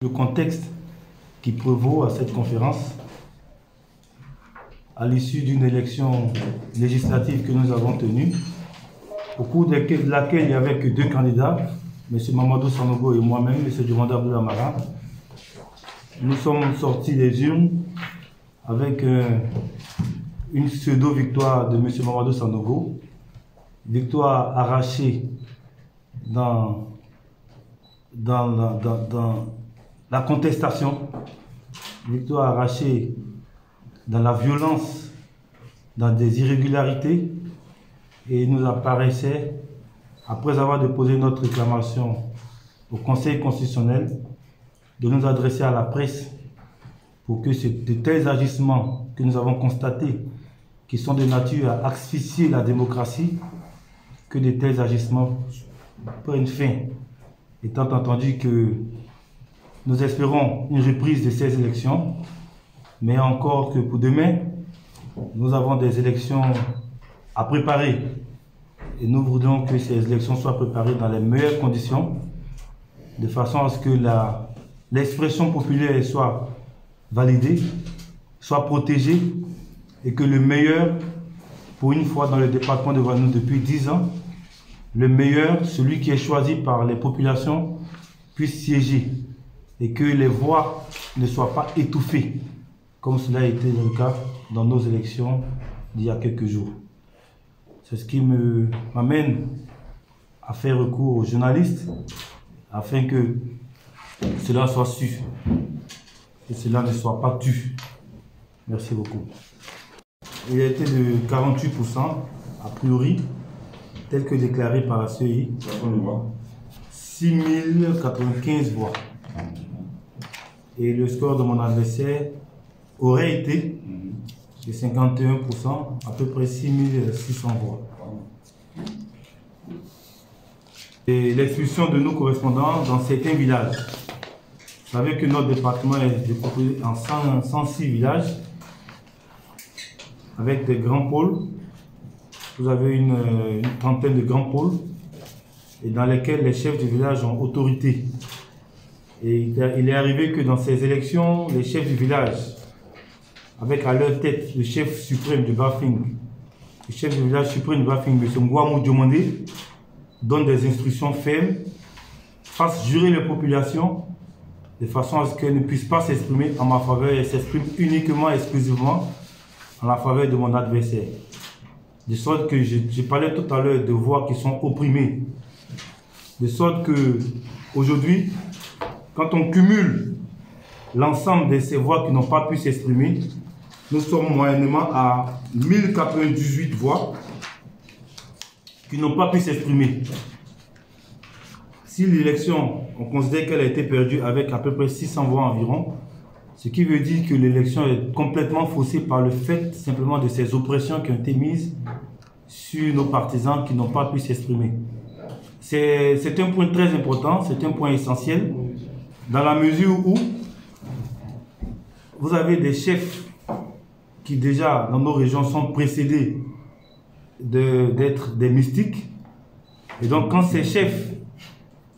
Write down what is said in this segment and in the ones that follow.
Le contexte qui prévaut à cette conférence, à l'issue d'une élection législative que nous avons tenue, au cours de laquelle il n'y avait que deux candidats, M. Mamadou Sanogo et moi-même, M. Djumanda Abdoulamara. Nous sommes sortis des urnes avec une pseudo-victoire de M. Mamadou Sanogo, victoire arrachée dans la contestation, victoire arrachée dans la violence, dans des irrégularités, et il nous apparaissait, après avoir déposé notre réclamation au Conseil constitutionnel, de nous adresser à la presse pour que de tels agissements que nous avons constatés, qui sont de nature à asphyxier la démocratie, que de tels agissements prennent fin, étant entendu que nous espérons une reprise de ces élections, mais encore que pour demain, nous avons des élections à préparer. Et nous voudrions que ces élections soient préparées dans les meilleures conditions, de façon à ce que l'expression populaire soit validée, soit protégée, et que le meilleur, pour une fois dans le département de Guadeloupe depuis 10 ans, le meilleur, celui qui est choisi par les populations, puisse siéger, et que les voix ne soient pas étouffées, comme cela a été le cas dans nos élections d'il y a quelques jours. C'est ce qui m'amène à faire recours aux journalistes, afin que cela soit su, et cela ne soit pas tu. Merci beaucoup. Il a été de 48%, a priori, tel que déclaré par la CEI. 6095 voix. Et le score de mon adversaire aurait été de 51%, à peu près 6600 voix. Et l'expulsion de nos correspondants dans certains villages. Vous savez que notre département est découpé en 106 villages, avec des grands pôles. Vous avez une trentaine de grands pôles, et dans lesquels les chefs du village ont autorité. Et il est arrivé que dans ces élections, les chefs du village, avec à leur tête le chef suprême du Bafing, le chef du village suprême du Bafing, M. Ngouamou Diomandé, donne des instructions fermes, fasse jurer les populations, de façon à ce qu'elles ne puissent pas s'exprimer en ma faveur et s'expriment uniquement, exclusivement en la faveur de mon adversaire. De sorte que je parlais tout à l'heure de voix qui sont opprimées. De sorte que aujourd'hui, quand on cumule l'ensemble de ces voix qui n'ont pas pu s'exprimer, nous sommes moyennement à 1098 voix qui n'ont pas pu s'exprimer. Si l'élection, on considère qu'elle a été perdue avec à peu près 600 voix environ, ce qui veut dire que l'élection est complètement faussée par le fait simplement de ces oppressions qui ont été mises sur nos partisans qui n'ont pas pu s'exprimer. C'est un point très important, c'est un point essentiel, dans la mesure où vous avez des chefs qui déjà dans nos régions sont précédés d'être des mystiques. Et donc quand ces chefs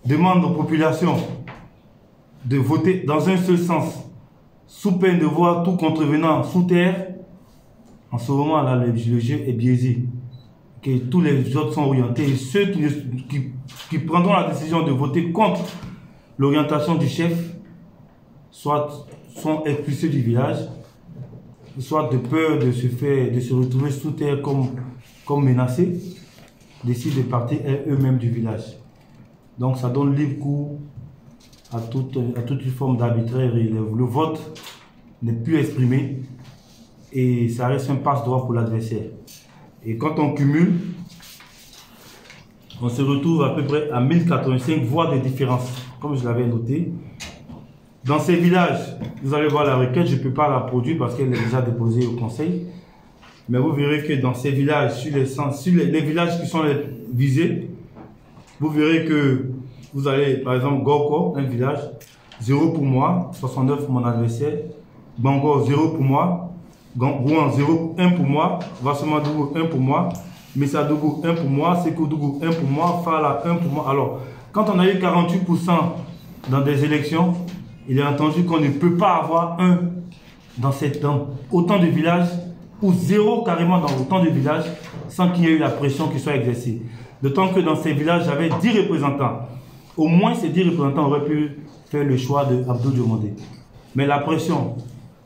demandent aux populations de voter dans un seul sens, sous peine de voir tout contrevenant sous terre, en ce moment-là, le jeu est biaisé. Que tous les autres sont orientés, et ceux qui prendront la décision de voter contre l'orientation du chef, soit sont expulsés du village, soit de peur de se retrouver sous terre comme menacés, décident de partir eux-mêmes du village. Donc ça donne libre cours à toute une forme d'arbitraire, et le vote n'est plus exprimé et ça reste un passe-droit pour l'adversaire. Et quand on cumule, on se retrouve à peu près à 1085 voix de différence, comme je l'avais noté. Dans ces villages, vous allez voir la requête, je ne peux pas la produire parce qu'elle est déjà déposée au conseil. Mais vous verrez que dans ces villages, sur les villages qui sont visés, vous verrez que vous allez, par exemple, Goko, un village, 0 pour moi, 69 pour mon adversaire. Bango, 0 pour moi. Gouan, 0, 1 pour moi. Vassomadougou, 1 pour moi. Messadougou, 1 pour moi. Sekoudougou, 1 pour moi. Fala, 1 pour moi. Alors, quand on a eu 48% dans des élections, il est entendu qu'on ne peut pas avoir dans autant de villages, ou zéro carrément dans autant de villages, sans qu'il y ait eu la pression qui soit exercée. D'autant que dans ces villages, j'avais 10 représentants. Au moins, ces 10 représentants auraient pu faire le choix de Abdou Diomandé. Mais la pression,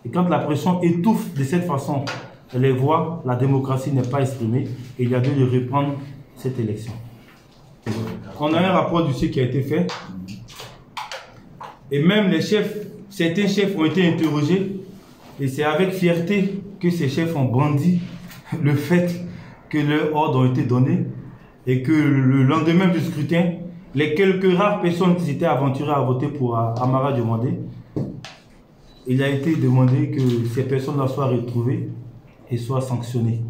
et quand la pression étouffe de cette façon les voix, la démocratie n'est pas exprimée et il y a lieu de reprendre cette élection. On a un rapport du qui a été fait et même les chefs, certains chefs ont été interrogés et c'est avec fierté que ces chefs ont brandi le fait que leurs ordres ont été donnés et que le lendemain du scrutin, les quelques rares personnes qui s'étaient aventurées à voter pour Amara Diomandé, il a été demandé que ces personnes-là soient retrouvées et soient sanctionnées.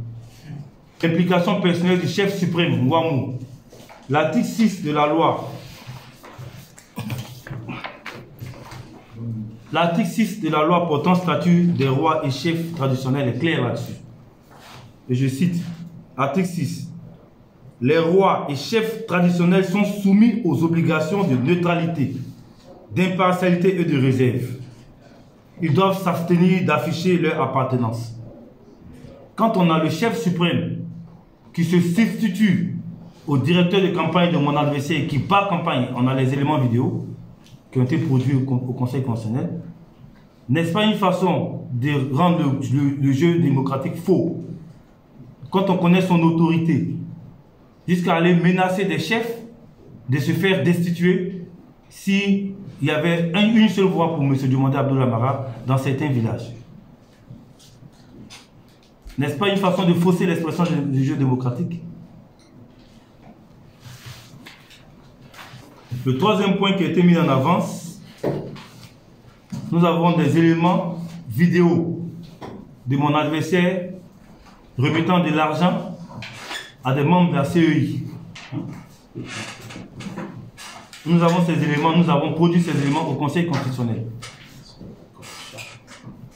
Implication personnelle du chef suprême, Ouamou. L'article 6 de la loi. L'article 6 de la loi portant statut des rois et chefs traditionnels est clair là-dessus. Et je cite, article 6. Les rois et chefs traditionnels sont soumis aux obligations de neutralité, d'impartialité et de réserve. Ils doivent s'abstenir d'afficher leur appartenance. Quand on a le chef suprême qui se substitue au directeur de campagne de mon adversaire et qui bat campagne, on a les éléments vidéo qui ont été produits au Conseil constitutionnel, n'est-ce pas une façon de rendre le jeu démocratique faux? Quand on connaît son autorité, jusqu'à aller menacer des chefs de se faire destituer s'il y avait une seule voix pour M. Diomandé Abdoul Amara dans certains villages. N'est-ce pas une façon de fausser l'expression du jeu démocratique? Le troisième point qui a été mis en avance, nous avons des éléments vidéo de mon adversaire remettant de l'argent à des membres de la CEI. Nous avons ces éléments, nous avons produit ces éléments au Conseil constitutionnel.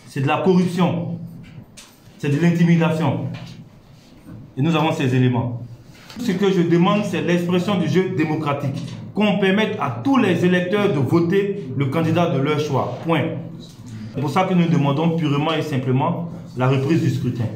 C'est de la corruption, c'est de l'intimidation. Et nous avons ces éléments. Ce que je demande, c'est l'expression du jeu démocratique. Qu'on permette à tous les électeurs de voter le candidat de leur choix. Point. C'est pour ça que nous demandons purement et simplement la reprise du scrutin.